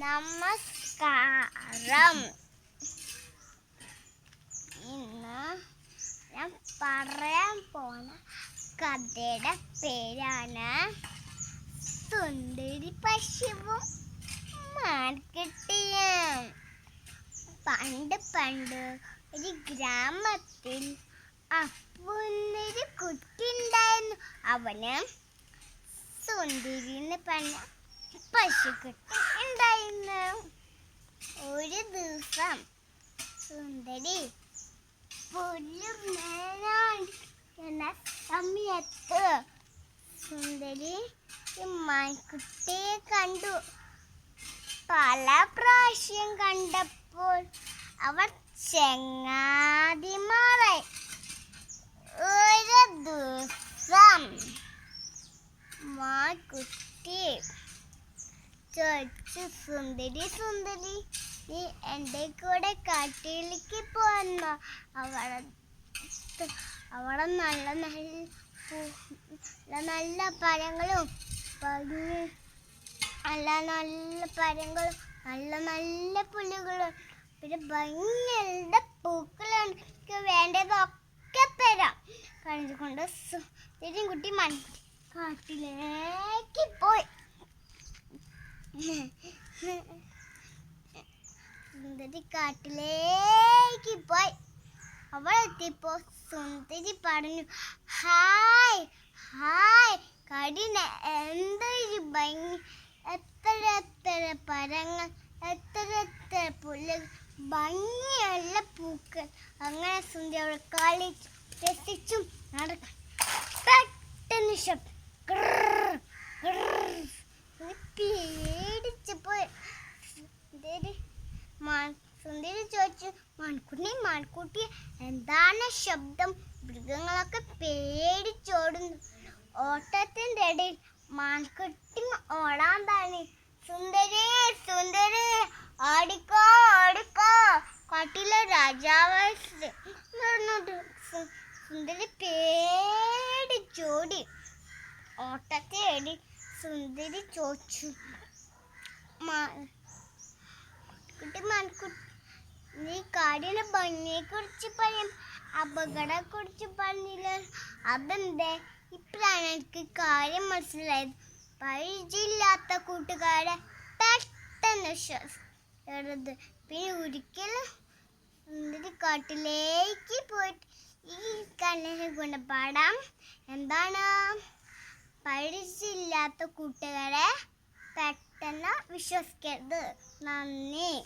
നമസ്കാരം. ഇന്ന് ഞാൻ പറയാൻ പോണ കഥയുടെ പേരാണ് സുന്ദരി പശുവും മാൻകുട്ടിയും. പണ്ട് ഒരു ഗ്രാമത്തിൽ അപ്പുന്നൊരു കുട്ടി ഉണ്ടായിരുന്നു. അവന് സുന്ദരി എന്ന് പറഞ്ഞ പശുക്കുട്ടി ഉണ്ടായിരുന്നു. ഒരു ദിവസം സുന്ദരി പുല്ല് മേയാൻ സമയത്ത് സുന്ദരി മാൻകുട്ടിയെ കണ്ടു. പല പ്രാവശ്യം കണ്ടപ്പോൾ അവർ ചങ്ങാതിമാരായി. ഒരു ദിവസം മാൻകുട്ടി ചോദിച്ചു, സുന്ദരി നീ എൻ്റെ കൂടെ കാട്ടിലേക്ക് പോന്നോ? അവിടെ നല്ല നല്ല പഴങ്ങളും നല്ല പുല്ലുകളും പിന്നെ ഭംഗിയുള്ള പൂക്കളും വേണ്ടതൊക്കെ തരാം. കണ്ടുകൊണ്ട് കുട്ടി മൺകുട്ടി കാട്ടിലേക്ക് പോയി. സുന്ദരി കാട്ടിലേക്ക് പോയി. അവിടെ എത്തിയപ്പോ സുന്ദരി പറഞ്ഞു, ഹായ് കഠിന എന്തൊരു ഭംഗി, എത്ര പഴങ്ങൾ, എത്ര പുല്ലുകൾ, ഭംഗിയുള്ള പൂക്കൾ. അങ്ങനെ സുന്ദരി അവിടെ കളി രസിച്ചും നടക്കും. പെട്ടെന്ന് ശബ്ദം പേടിച്ചു പോയി. സുന്ദരി ചോദിച്ചു, മാൻകുട്ടി എന്താണ് ശബ്ദം? മൃഗങ്ങളൊക്കെ പേടിച്ചോടുന്നു. ഓട്ടത്തിന്റെ ഇടയിൽ മാൻകുട്ടി ഓടാൻ തന്നെ. സുന്ദരി ഓടിക്കോ കാട്ടിലെ രാജാവായി. സുന്ദരി പേടിച്ചോടി. ഓട്ടത്തെ ഇടയിൽ സുന്ദരി ചോദിച്ചു, മാൻകുട്ടി നീ കാടിന്റെ ഭംഗിയെ കുറിച്ച് പറയും, അപകടത്തെ കുറിച്ച് പറഞ്ഞില്ല. അതെന്തേ? ഇപ്പോഴാണ് എനിക്ക് കാര്യം മനസ്സിലായത്. പരിചയമില്ലാത്ത കൂട്ടുകാരെ പെട്ടെന്ന് വിശ്വാസം. പിന്നെ ഒരിക്കലും സുന്ദരി കാട്ടിലേക്ക് പോയിട്ട് ഈ കണ്ണിനെ ഗുണപാഠം എന്താണ്? പരിചയമില്ലാത്ത കൂട്ടുകാരെ പെട്ടെന്ന് വിശ്വസിക്കരുത്. നന്ദി.